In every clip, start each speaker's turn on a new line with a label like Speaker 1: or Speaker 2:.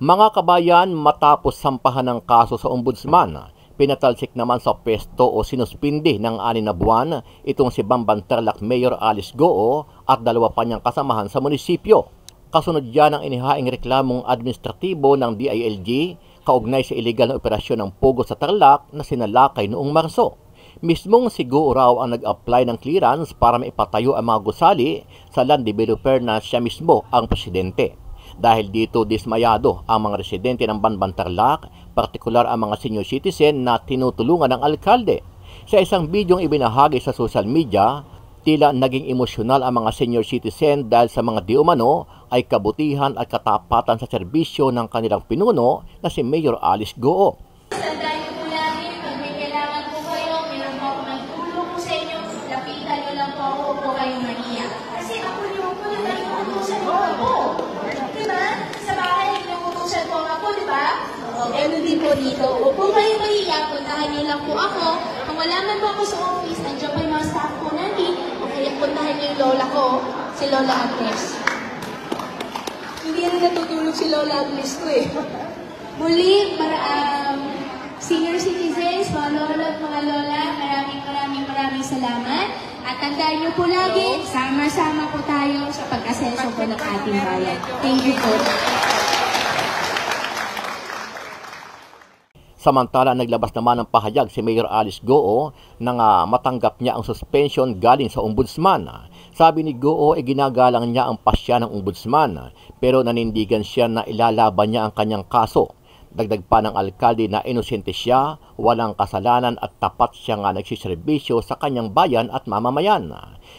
Speaker 1: Mga kabayan, matapos sampahan ng kaso sa ombudsman, pinatalsik naman sa pwesto o sinuspindi ng 6 na buwan itong si Bamban-Tarlac Mayor Alice Goo at 2 pa niyang kasamahan sa munisipyo. Kasunod yan ang inihaing reklamong administratibo ng DILG kaugnay sa iligal na operasyon ng Pogo sa Tarlac na sinalakay noong Marso. Mismong si Goo raw ang nag-apply ng clearance para maipatayo ang mga gusali sa land developer na siya mismo ang presidente. Dahil dito dismayado ang mga residente ng Bamban-Tarlac, partikular ang mga senior citizen na tinutulungan ng alkalde. Sa isang bidyong ibinahagi sa social media, tila naging emosyonal ang mga senior citizen dahil sa mga di umano ay kabutihan at katapatan sa serbisyo ng kanilang pinuno na si Mayor Alice Goo.
Speaker 2: Tandaan po lagi, pag may kailangan po kayo, meron po ako ng tulong po sa inyo, lapitan nyo lang po ako, po kayong maniya. Kasi ako yung po na inuutusan ko ako. Diba? Sa bahay, inuutusan ko ako, diba? O, gano'n din po dito. O kung kayo mahiya, puntahan nyo lang po ako. Kung wala man po ako sa office, nandiyan po yung mga staff po natin, o kaya puntahan nyo yung lola ko, si Lola Agnes. Hindi na natutulog si Lola Agnes ko eh. Muli, senior citizens, mga lolo at mga lola, maraming salamat. At tandaan niyo po lagi, sama-sama po tayo sa pag-asenso po ng ating bayan. Thank you po.
Speaker 1: Samantala, naglabas naman ng pahayag si Mayor Alice Goo nang matanggap niya ang suspension galing sa ombudsman. Sabi ni Goo ay ginagalang niya ang pasya ng ombudsman pero nanindigan siya na ilalaban niya ang kanyang kaso. Dagdag pa ng alkalde na inosente siya, walang kasalanan at tapat siya nga nagsiservisyo sa kanyang bayan at mamamayan.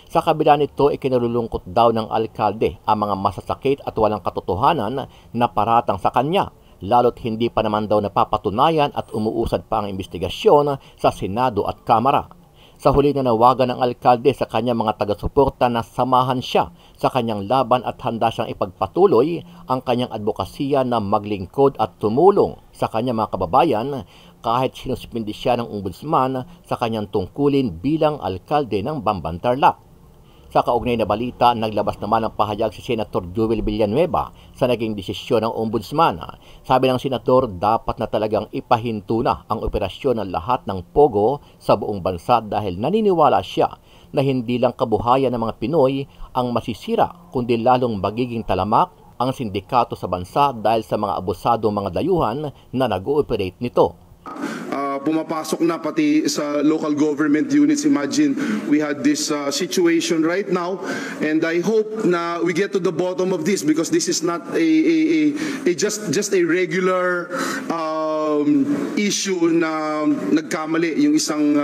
Speaker 1: Sa kabila nito, ikinalulungkot daw ng alkalde ang mga masasakit at walang katotohanan na paratang sa kanya, lalo't hindi pa naman daw napapatunayan at umuusad pa ang investigasyon sa Senado at Kamara. Sa huli na nawagan ng alkalde sa kanyang mga taga-suporta na samahan siya sa kanyang laban at handa siyang ipagpatuloy ang kanyang advokasya na maglingkod at tumulong sa kanyang mga kababayan kahit sinuspindi siya ng ombudsman sa kanyang tungkulin bilang alkalde ng Bamban-Tarlac. Sa kaugnay na balita, naglabas naman ng pahayag si Senator Joel Villanueva sa naging desisyon ng ombudsman. Sabi ng senador, dapat na talagang ipahinto na ang operasyon ng lahat ng Pogo sa buong bansa dahil naniniwala siya na hindi lang kabuhayan ng mga Pinoy ang masisira kundi lalong magiging talamak ang sindikato sa bansa dahil sa mga abusadong mga dayuhan na nag-ooperate nito.
Speaker 3: Pumapasok na pati sa local government units. Imagine we had this situation right now, and I hope na we get to the bottom of this because this is not just a regular issue na nagkamali yung isang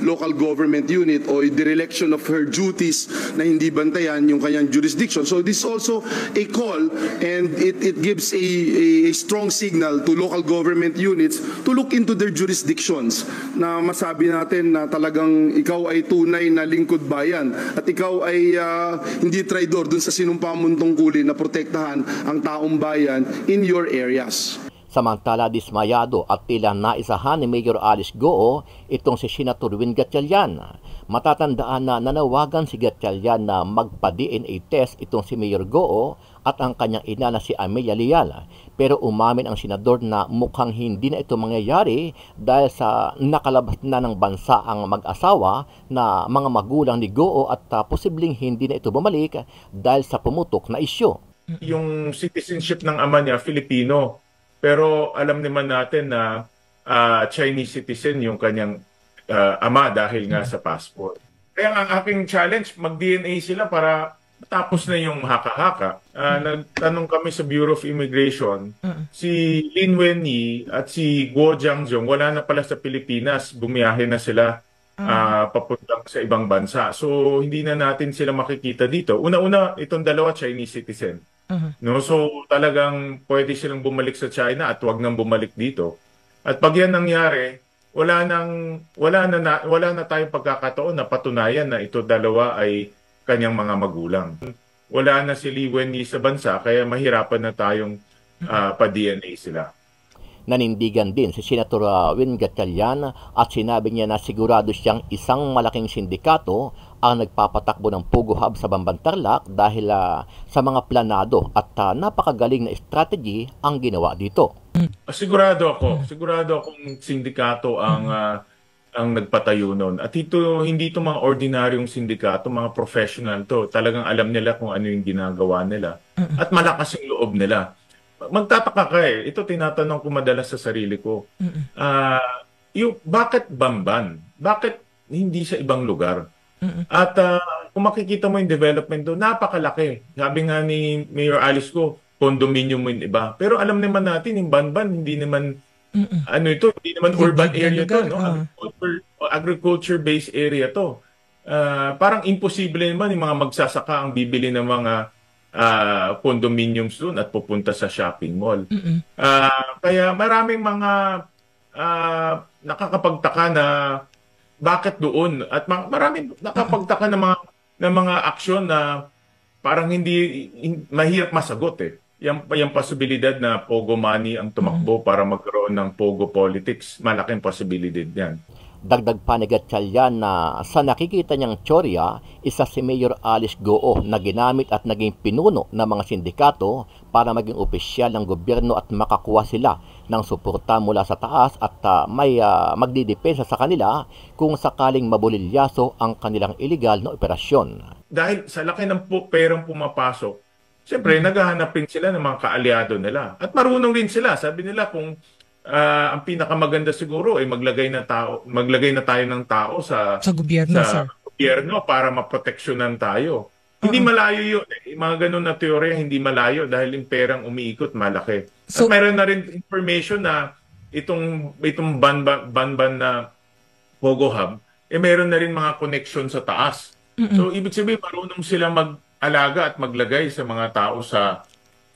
Speaker 3: local government unit o dereliction of her duties na hindi bantayan yung kanyang jurisdiction. So this is also a call, and it gives a strong signal to local government units to look into their jurisdictions, na masabi natin na talagang ikaw ay tunay na lingkod bayan at ikaw ay hindi traidor dun sa sinumpa mong tungkulin na protektahan ang taong bayan in your areas.
Speaker 1: Samantala, dismayado at tila naisahan ni Mayor Alice Goo itong si Senator Win Gatchalian. Matatandaan na nanawagan si Gatchalian na magpa-DNA test itong si Mayor Goo at ang kanyang ina na si Amelia Leal. Pero umamin ang senador na mukhang hindi na ito mangyayari dahil sa nakalabas na ng bansa ang mag-asawa na mga magulang ni Goo at posibleng hindi na ito bumalik dahil sa pumutok na isyu.
Speaker 4: Yung citizenship ng ama niya, Filipino. Pero alam naman natin na Chinese citizen yung kanyang ama dahil nga sa passport. Kaya ang aking challenge, mag-DNA sila para tapos na yung haka-haka. Nagtanong kami sa Bureau of Immigration, si Lin Wenyi at si Guo Jiangjong, wala na pala sa Pilipinas, bumiyahe na sila papuntang sa ibang bansa. So hindi na natin sila makikita dito. Una-una, itong dalawa Chinese citizen. No, so talagang pwede silang bumalik sa China at wag nang bumalik dito. At pag yan nangyari, wala na tayong pagkakataon na patunayan na ito dalawa ay kanyang mga magulang. Wala na si Li Wenyi sa bansa kaya mahirapan na tayong pa-DNA sila.
Speaker 1: Nanindigan din si Senator Win Gatchalian at sinabi niya na sigurado siyang isang malaking sindikato ang nagpapatakbo ng Pogo Hub sa Bamban Tarlac dahil sa mga planado at napakagaling na strategy ang ginawa dito.
Speaker 4: Sigurado akong sindikato ang nagpatayo nun. At hindi ito mga ordinaryong sindikato, mga professional to. Talagang alam nila kung ano yung ginagawa nila. At malakas yung loob nila. Magtataka ka eh. Ito tinatanong ko madalas sa sarili ko. Bakit Bamban? Bakit hindi sa ibang lugar? At kung makikita mo yung development doon, napakalaki. Sabi nga ni Mayor Alice ko, condominium mo yung iba. Pero alam naman natin, yung Banban, hindi naman hindi naman urban area to, no? Agriculture-based area to. Parang imposible naman yung mga magsasaka ang bibili ng mga condominiums doon at pupunta sa shopping mall. Kaya maraming mga nakakapagtaka na bakit doon at maraming nakapagtaka ng mga aksyon na parang hindi mahirap masagot eh. Yung posibilidad na Pogo money ang tumakbo para magkaroon ng Pogo politics, malaking posibilidad yan.
Speaker 1: Dagdag pa ni Gatchalian na sa nakikita niyang tsorya, isa si Mayor Alice Goo na ginamit at naging pinuno ng mga sindikato para maging opisyal ng gobyerno at makakuha sila ng suporta mula sa taas at may magdidepensa sa kanila kung sakaling mabulilyaso ang kanilang illegal na operasyon.
Speaker 4: Dahil sa laki ng perang pumapasok, siyempre naghahanapin sila ng mga kaalyado nila. At marunong rin sila. Sabi nila kung ang pinakamaganda siguro ay maglagay na tayo ng tao sa
Speaker 5: gobyerno,
Speaker 4: gobyerno para maproteksyonan tayo. Hindi malayo yun. Mga ganun na teorya, hindi malayo dahil yung perang umiikot malaki. At mayroon na rin information na itong Banban na Pogo Hub, mayroon na rin mga connection sa taas. So ibig sabihin, marunong sila mag-alaga at maglagay sa mga tao sa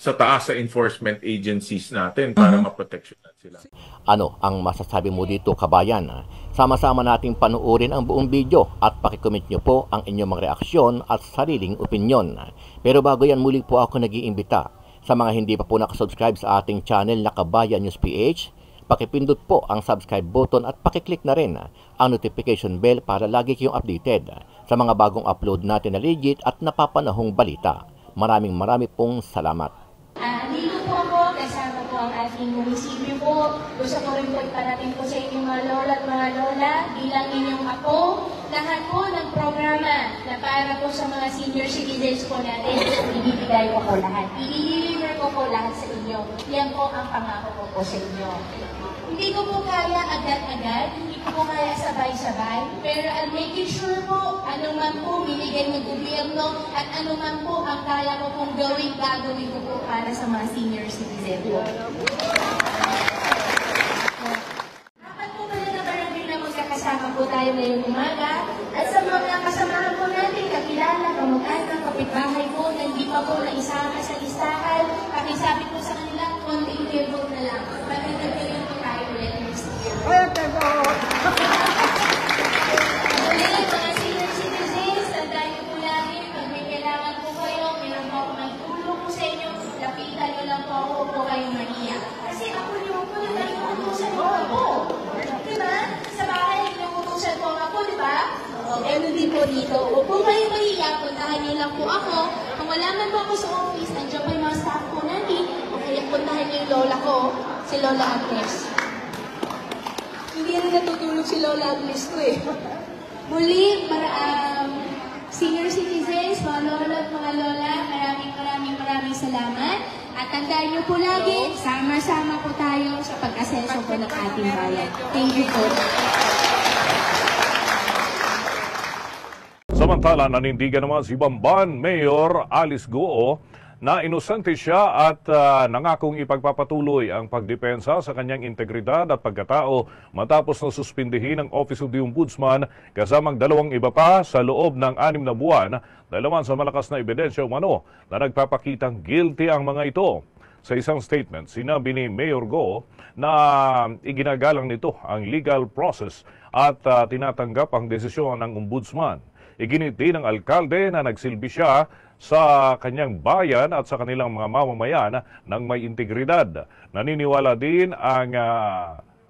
Speaker 4: taas sa enforcement agencies natin para maproteksyonan sila.
Speaker 1: Ano ang masasabi mo dito, kabayan? Sama-sama nating panuorin ang buong video at pakicomment nyo po ang inyong mga reaksyon at sariling opinyon. Pero bago yan, muli po ako nag-iimbita sa mga hindi pa po nakasubscribe sa ating channel na Kabayan News PH, pakipindot po ang subscribe button at pakiclick na rin ang notification bell para lagi kayong updated sa mga bagong upload natin na legit at napapanahong balita. Maraming pong salamat.
Speaker 2: Dito po ako, kasama po ang ating munisipyo po. Gusto ko rin po iparating po sa inyong mga lola at mga lola bilang inyong apo. Lahat po ng programa na para po sa mga senior citizens po natin, ibibigay ko po lahat. I-deliver ko po lahat sa inyo. Yan po ang pangako ko po sa inyo. Hindi ko po kaya agad-agad, hindi ko po kaya sabay-sabay, pero I'm making sure po, ano man po binigay ng gobyerno at ano man po ang kaya ko pong gawin ko po para sa mga senior citizen po. Dapat po pala na barangay na magkakasama po tayo ngayong umaga at sa mga kasamahan po natin, kakilala, kamag-anak, kapitbahay po, na hindi pa po naisama sa listahan, pakisabi po sa kanila, konting vote na lang. Magandang po tayo ulit next year. Ulit, mga senior citizens, tandaan niyo po lagi, pag may kailangan po kayo, meron po ako ng tulong po sa inyo, lapitan niyo lang po ako, po kayong maniya. Kasi ako na lang yung utusan ko ako. Diba? Sa bahay, yung utusan ko ako, diba? Ganun din po dito. Kung kayo mahiya, puntahan niyo lang po ako. Kung wala man po ako sa office, nandiyan po yung mga staff po natin, o kaya puntahan niyo yung lola ko, si Lola Agnes. Hindi rin natutulog si Lola Agnes ko eh. Muli, senior citizens, mga lola at mga lola, maraming salamat. At tandaan niyo po lagi, sama-sama po tayo sa pag-asenso po ng ating bayan. Thank you po.
Speaker 6: Samantala, nanindigan naman si Bamban Mayor Alice Goo na inosente siya at nangakong ipagpapatuloy ang pagdepensa sa kanyang integridad at pagkatao matapos na suspindihin ang Office of the Ombudsman kasamang 2 iba pa sa loob ng 6 na buwan dahil naman sa malakas na ebidensya umano na nagpapakitang guilty ang mga ito. Sa isang statement, sinabi ni Mayor Goo na iginagalang nito ang legal process at tinatanggap ang desisyon ng Ombudsman. Iginiti ng alkalde na nagsilbi siya sa kanyang bayan at sa kanilang mga mamamayan ng may integridad. Naniniwala din ang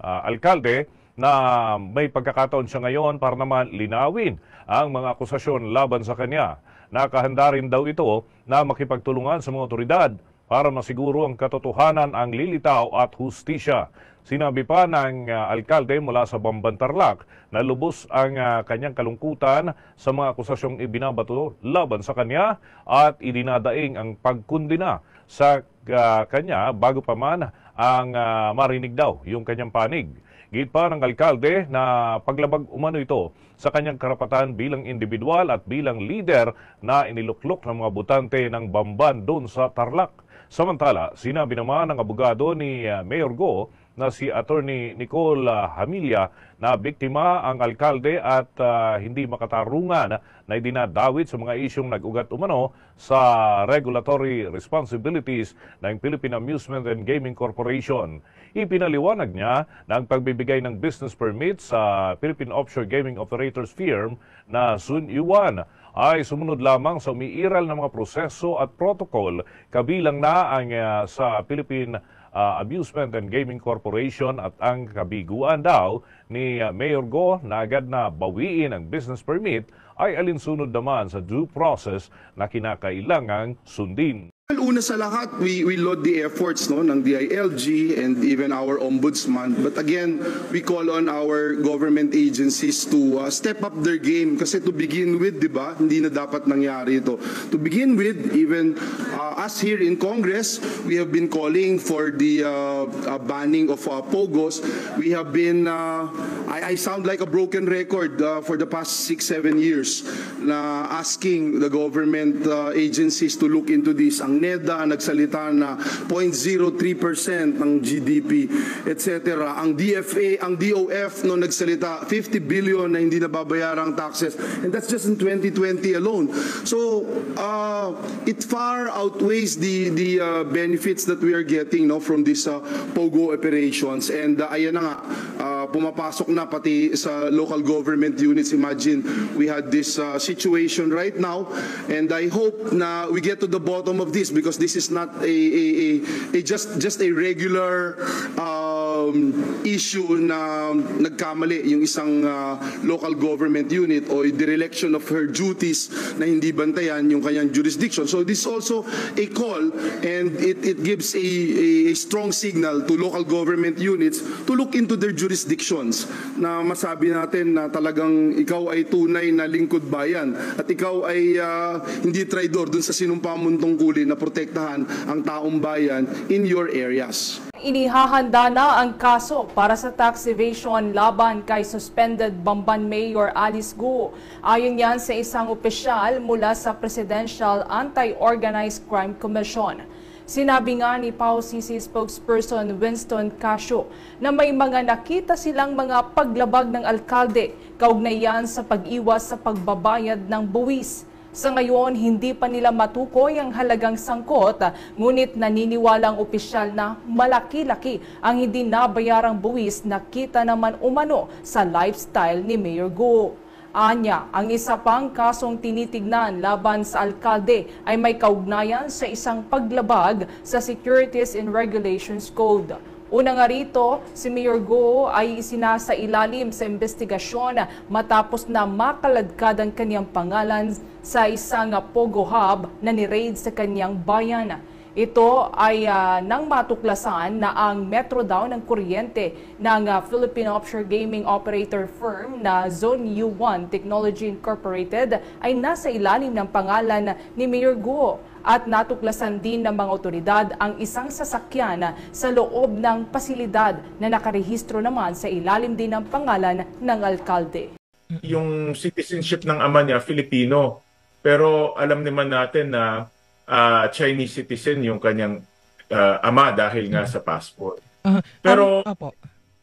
Speaker 6: alkalde na may pagkakataon siya ngayon para naman linawin ang mga akusasyon laban sa kanya. Nakahanda rin daw ito na makipagtulungan sa mga otoridad para masiguro ang katotohanan, ang lilitaw at hustisya. Sinabi pa ng alkalde mula sa Bamban, Tarlac na lubos ang kanyang kalungkutan sa mga akusasyong ibinabato laban sa kanya at idinadaing ang pagkundina sa kanya bago pa man ang marinig daw yung kanyang panig. Git pa ng alkalde na paglabag umano ito sa kanyang karapatan bilang individual at bilang leader na iniluklok ng mga botante ng Bamban doon sa Tarlac. Samantala, sinabi naman ng abogado ni Mayor Go na si Attorney Nicole Hamilla na biktima ang alkalde at hindi makatarungan na idinadawit sa mga isyong nag-ugat umano sa regulatory responsibilities ng Philippine Amusement and Gaming Corporation. Ipinaliwanag niya na ang pagbibigay ng business permit sa Philippine Offshore Gaming Operators Firm na Sun Yuan ay sumunod lamang sa umiiral ng mga proseso at protocol kabilang na ang sa Philippine Amusement and Gaming Corporation at ang kabiguan daw ni Mayor Go na agad na bawiin ang business permit ay alinsunod naman sa due process na kinakailangang sundin.
Speaker 3: Well, una sa lahat, we laud the efforts ng DILG and even our ombudsman. But again, we call on our government agencies to step up their game. Kasi to begin with, di ba, hindi na dapat nangyari ito. To begin with, even us here in Congress, we have been calling for the banning of POGOs. We have been, I sound like a broken record for the past 6-7 years na asking the government agencies to look into this. Ang NEDA nagsalita na 0.03% ng GDP, etc. Ang DFA, ang DOF no nagsalita 50 billion na hindi nababayarang taxes, and that's just in 2020 alone. So it far outweighs the benefits that we are getting from these POGO operations. And ayan na nga, pumapasok na pati sa local government units. Imagine we had this situation right now, and I hope na we get to the bottom of this, because this is not just a regular issue na nagkamali yung isang local government unit o dereliction of her duties na hindi bantayan yung kanyang jurisdiction. So this is also a call, and it gives a strong signal to local government units to look into their jurisdictions, na masabi natin na talagang ikaw ay tunay na lingkod bayan at ikaw ay hindi traidor dun sa sinumpa mong tungkulin na protektahan ang taong bayan in your areas.
Speaker 5: Inihahanda na ang kaso para sa tax evasion laban kay suspended Bamban Mayor Alice Go. Ayon yan sa isang opisyal mula sa Presidential Anti-Organized Crime Commission. Sinabi nga ni PAO-CC spokesperson Winston Casio na may mga nakita silang mga paglabag ng alkalde kaugnay yan sa pag-iwas sa pagbabayad ng buwis. Sa ngayon, hindi pa nila matukoy ang halagang sangkot, ngunit naniniwalang opisyal na malaki-laki ang hindi nabayarang buwis na kita naman umano sa lifestyle ni Mayor Go. Anya, ang isa pang kasong tinitignan laban sa alkalde ay may kaugnayan sa isang paglabag sa Securities and Regulations Code. Una nga rito, si Mayor Go ay isinasailalim sa investigasyon matapos na makaladkad ang kanyang pangalan sa isang POGO hub na ni-raid sa kanyang bayan. Ito ay nang matuklasan na ang metro daw ng kuryente ng Philippine Offshore Gaming Operator Firm na Zone U1 Technology Incorporated ay nasa ilalim ng pangalan ni Mayor Go. At natuklasan din ng mga otoridad ang isang sasakyan sa loob ng pasilidad na nakarehistro naman sa ilalim din ng pangalan ng alkalde.
Speaker 4: Yung citizenship ng ama niya, Filipino. Pero alam naman natin na Chinese citizen yung kanyang ama dahil nga sa passport. Pero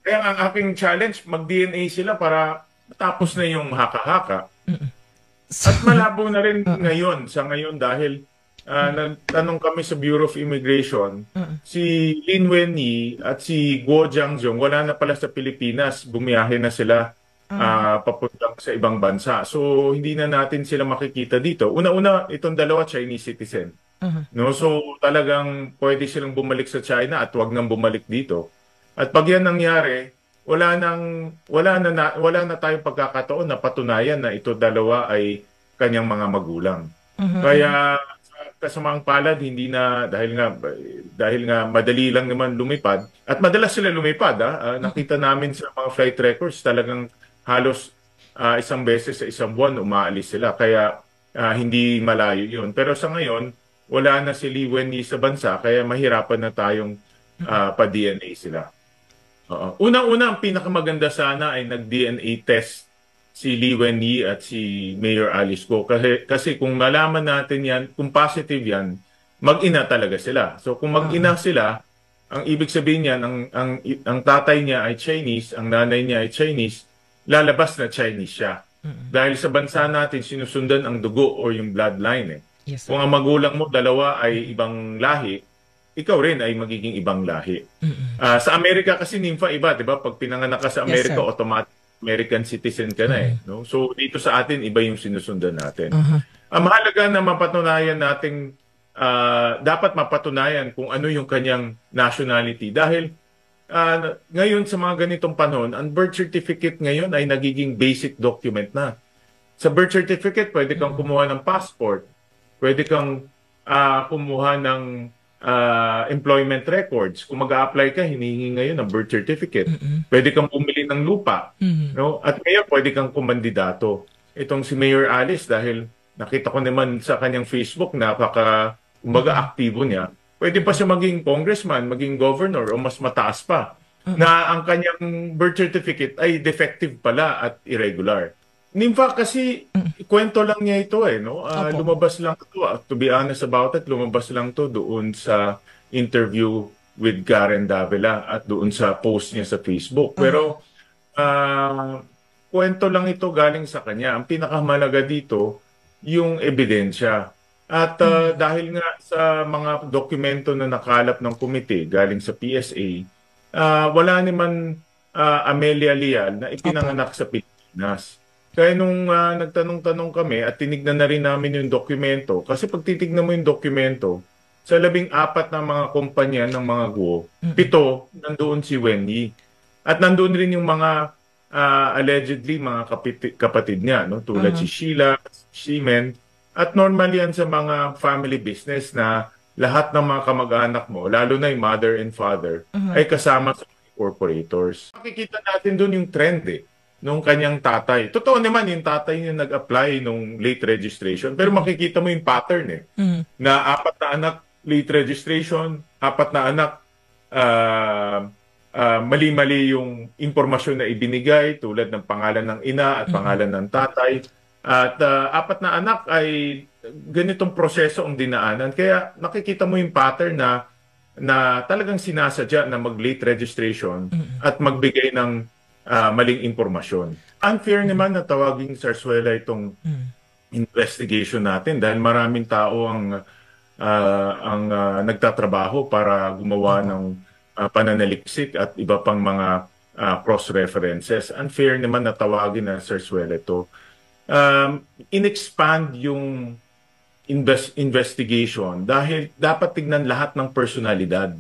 Speaker 4: kaya ang aking challenge, mag-DNA sila para matapos na yung haka-haka. At malabo na rin ngayon, sa ngayon dahil nagtanong kami sa Bureau of Immigration, si Lin Wenyi at si Guo Jiangjong wala na pala sa Pilipinas, bumiyahe na sila papuntang sa ibang bansa. So hindi na natin sila makikita dito. Una-una, itong dalawa Chinese citizen. No, so talagang pwede silang bumalik sa China at wag nang bumalik dito. At pag yan nangyari, wala na tayong pagkakataon na patunayan na ito dalawa ay kanyang mga magulang. Kaya sa kasamaang palad hindi na dahil nga madali lang naman lumipad at madalas sila lumipad nakita namin sa mga flight records talagang halos isang beses sa isang buwan umaalis sila kaya hindi malayo 'yun. Pero sa ngayon wala na si Lee Wen-yi sa bansa kaya mahirapan na tayong pa-DNA sila. Unang-una, ang pinakamaganda sana ay nag-DNA test si Lee Wen-yi at si Mayor Alice Go. Kasi kung malaman natin yan, kung positive yan, mag-ina talaga sila. So kung mag-ina sila, ang ibig sabihin yan, ang tatay niya ay Chinese, ang nanay niya ay Chinese, lalabas na Chinese siya. Dahil sa bansa natin, sinusundan ang dugo o yung bloodline.
Speaker 7: Yes,
Speaker 4: kung ang magulang mo dalawa ay ibang lahi, ikaw rin ay magiging ibang lahi. Sa Amerika kasi Nympha iba, 'di ba? Pag pinanganak ka sa Amerika,
Speaker 7: Yes,
Speaker 4: automatic American citizen ka na no? So dito sa atin iba yung sinusundan natin. Mahalaga na mapatunayan nating dapat mapatunayan kung ano yung kanyang nationality dahil ngayon sa mga ganitong panahon, ang birth certificate ngayon ay nagiging basic document na. Sa birth certificate, pwede kang kumuha ng passport, pwede kang kumuha ng employment records. Kung mag-a-apply ka, hinihingi ngayon ng birth certificate. Pwede kang bumili ng lupa. No? At ngayon, pwede kang kumandidato. Itong si Mayor Alice, dahil nakita ko naman sa kanyang Facebook, aktibo niya, pwede pa siya maging congressman, maging governor, o mas mataas pa, na ang kanyang birth certificate ay defective pala at irregular. Nympha, kasi kwento lang niya ito no? Lumabas lang ito. To be honest about it, lumabas lang to doon sa interview with Karen Davila at doon sa post niya sa Facebook. Pero kwento lang ito galing sa kanya. Ang pinakamalaga dito, yung ebidensya. At dahil nga sa mga dokumento na nakalap ng komite galing sa PSA, wala naman Amelia Leal na ipinanganak sa Pilipinas. Kaya nung nagtanong-tanong kami at tinignan na rin namin yung dokumento, kasi pag titignan mo yung dokumento, sa 14 na mga kumpanya ng mga guo, 7 nandoon si Wen-yi. At nandoon rin yung mga allegedly mga kapatid niya, no? Tulad si Sheila, si Men. At normally yan sa mga family business na lahat ng mga kamag-anak mo, lalo na yung mother and father, ay kasama sa corporators. Makikita natin doon yung trend nung kanyang tatay. Totoo naman, yung tatay niya nag-apply nung late registration. Pero makikita mo yung pattern na 4 na anak, late registration, 4 na anak, mali-mali yung impormasyon na ibinigay tulad ng pangalan ng ina at pangalan ng tatay. At 4 na anak ay ganitong proseso ang dinaanan. Kaya nakikita mo yung pattern na talagang sinasadya na mag-late registration at magbigay ng maling impormasyon. Unfair naman na tawaging Zarzuela itong investigation natin dahil maraming tao ang nagtatrabaho para gumawa ng pananaliksik at iba pang mga cross-references. Unfair naman na tawagin na Zarzuela ito. In-expand yung investigation dahil dapat tignan lahat ng personalidad.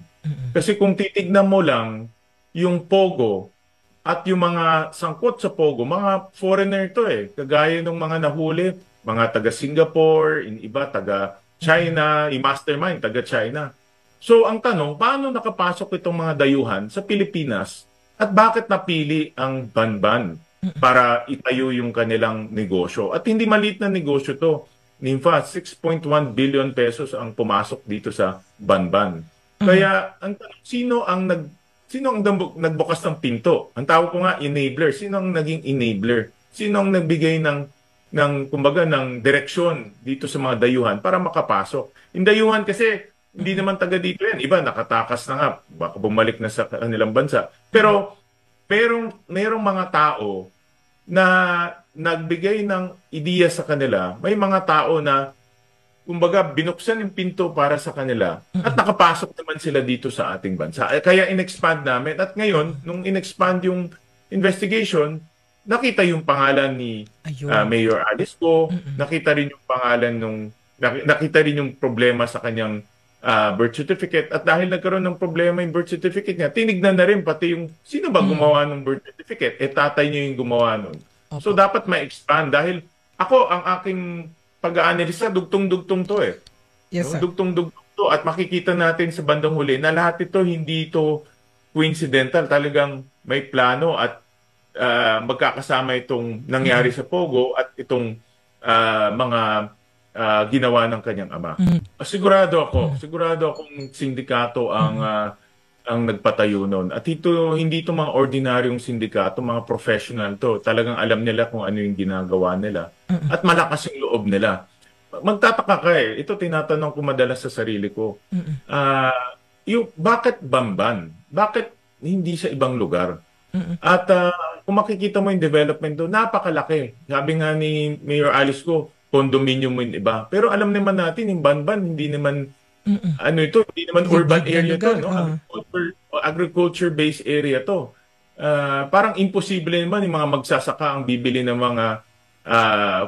Speaker 4: Kasi kung titignan mo lang yung Pogo at yung mga sangkot sa Pogo, mga foreigner to kagaya ng mga nahuli, mga taga Singapore, iba taga China, i-mastermind taga China. So ang tanong, paano nakapasok itong mga dayuhan sa Pilipinas at bakit napili ang Banban para itayo yung kanilang negosyo? At hindi maliit na negosyo to. Nympha, 6.1 billion pesos ang pumasok dito sa Banban. Kaya ang tanong, sino ang nagbukas ng pinto? Ang tawag ko nga enabler. Sino ang naging enabler? Sino ang nagbigay ng kumbaga ng direksyon dito sa mga dayuhan para makapasok? Yung dayuhan kasi hindi naman taga dito yan. Iba nakatakas na nga, baka bumalik na sa kanilang bansa. Pero merong mga tao na nagbigay ng ideya sa kanila. May mga tao na kumbaga binuksan yung pinto para sa kanila at nakapasok naman sila dito sa ating bansa. Kaya in-expand namin at ngayon nung in-expand yung investigation, nakita yung pangalan ni Mayor Alice Go, nakita rin yung pangalan nakita rin yung problema sa kanyang birth certificate. At dahil nagkaroon ng problema yung birth certificate niya, tinignan na rin pati yung sino ba gumawa ng birth certificate. Tatay niya yung gumawa nun. So dapat ma-expand dahil ako, ang aking pag-aanalisa, dugtong-dugtong to eh.
Speaker 7: Yes, sir.
Speaker 4: Dugtong-dugtong to at makikita natin sa bandang huli na lahat ito hindi ito coincidental. Talagang may plano at magkakasama itong nangyari sa Pogo at itong mga ginawa ng kanyang ama. Sigurado akong sindikato ang nagpatayo noon. At hindi ito mga ordinaryong sindikato, mga professional to. Talagang alam nila kung ano yung ginagawa nila. At malakas yung loob nila. Magtataka ka eh. Ito tinatanong ko madalas sa sarili ko. Bakit Bamban? Bakit hindi sa ibang lugar? At kung makikita mo yung development doon, napakalaki. Sabi nga ni Mayor Alice Go, condominium mo yung iba. Pero alam naman natin, yung Banban, hindi naman, hindi naman urban area to, no? Agriculture-based area to. Parang imposible naman yung mga magsasaka ang bibili ng mga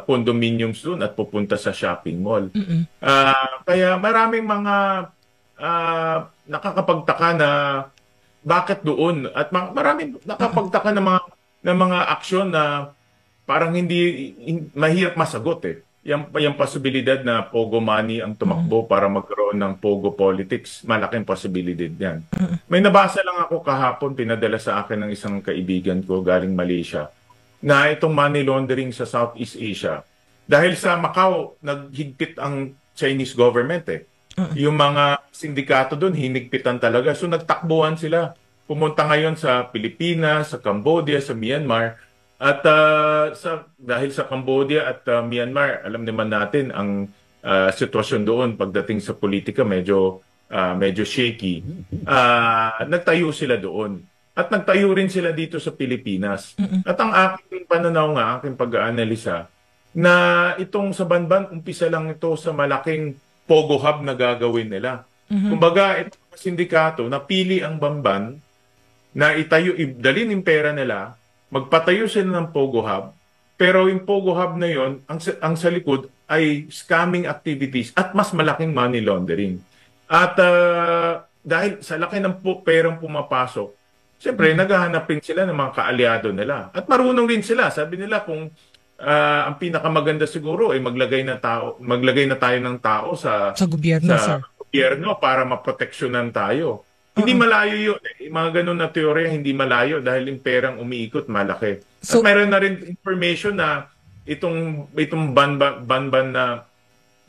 Speaker 4: condominiums doon at pupunta sa shopping mall. Kaya maraming mga nakakapagtaka na bakit doon at maraming nakapagtaka ng mga aksyon na parang hindi mahirap masagot eh. Yung posibilidad na Pogo money ang tumakbo para magkaroon ng Pogo politics, malaking posibilidad yan. May nabasa lang ako kahapon, pinadala sa akin ng isang kaibigan ko galing Malaysia, na itong money laundering sa Southeast Asia. Dahil sa Macau, naghigpit ang Chinese government eh. Yung mga sindikato doon, hinigpitan talaga. So nagtakbuhan sila. Pumunta ngayon sa Pilipinas, sa Cambodia, sa Myanmar. At dahil sa Cambodia at Myanmar, alam naman natin ang sitwasyon doon pagdating sa politika medyo shaky. Nagtayo sila doon. At nagtayo rin sila dito sa Pilipinas. At ang aking pananaw nga, aking pag-aanalisa, na itong sa Banban, umpisa lang ito sa malaking Pogo Hub na gagawin nila. Kumbaga, itong sindikato, napili ang Banban na itayo, dalhin yung pera nila, magpatayo sila ng Pogo Hub, pero yung Pogo Hub na yon, ang sa likod ay scamming activities at mas malaking money laundering. At dahil sa laki ng perang pumapasok, siyempre naghahanap rin sila ng mga kaalyado nila. At marunong rin sila. Sabi nila kung ang pinakamaganda siguro ay maglagay na tayo ng tao sa
Speaker 7: gobyerno, sir.
Speaker 4: Gobyerno para maproteksyonan tayo. Hindi malayo yun. Mga ganun na teorya, hindi malayo dahil yung perang umiikot, malaki. At mayroon na rin information na itong Banban na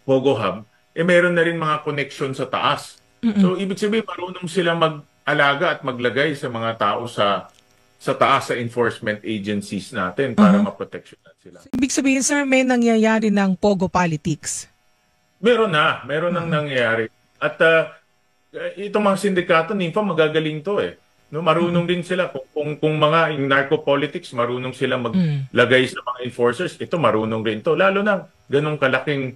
Speaker 4: Pogo Hub, mayroon na rin mga connection sa taas. So, ibig sabihin, marunong sila mag-alaga at maglagay sa mga tao sa taas sa enforcement agencies natin para maproteksyonan sila.
Speaker 7: Ibig sabihin, sir, may nangyayari ng Pogo politics?
Speaker 4: Meron nang nangyayari. At itong mga sindikato, Ninfa, magagaling to eh. No, marunong din sila kung mga yung narco-politics, marunong sila maglagay sa mga enforcers. Ito marunong rin to. Lalo na ganong kalaking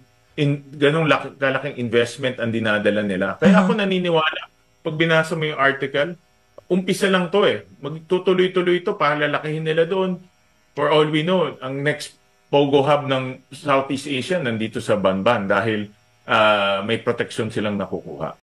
Speaker 4: investment ang dinadala nila. Kaya ako naniniwala, pag binasa mo yung article, umpisa lang to eh. Magtutuloy-tuloy to, palalakihin nila doon. For all we know, ang next Pogo Hub ng Southeast Asia nandito sa Banban dahil may protection silang nakukuha.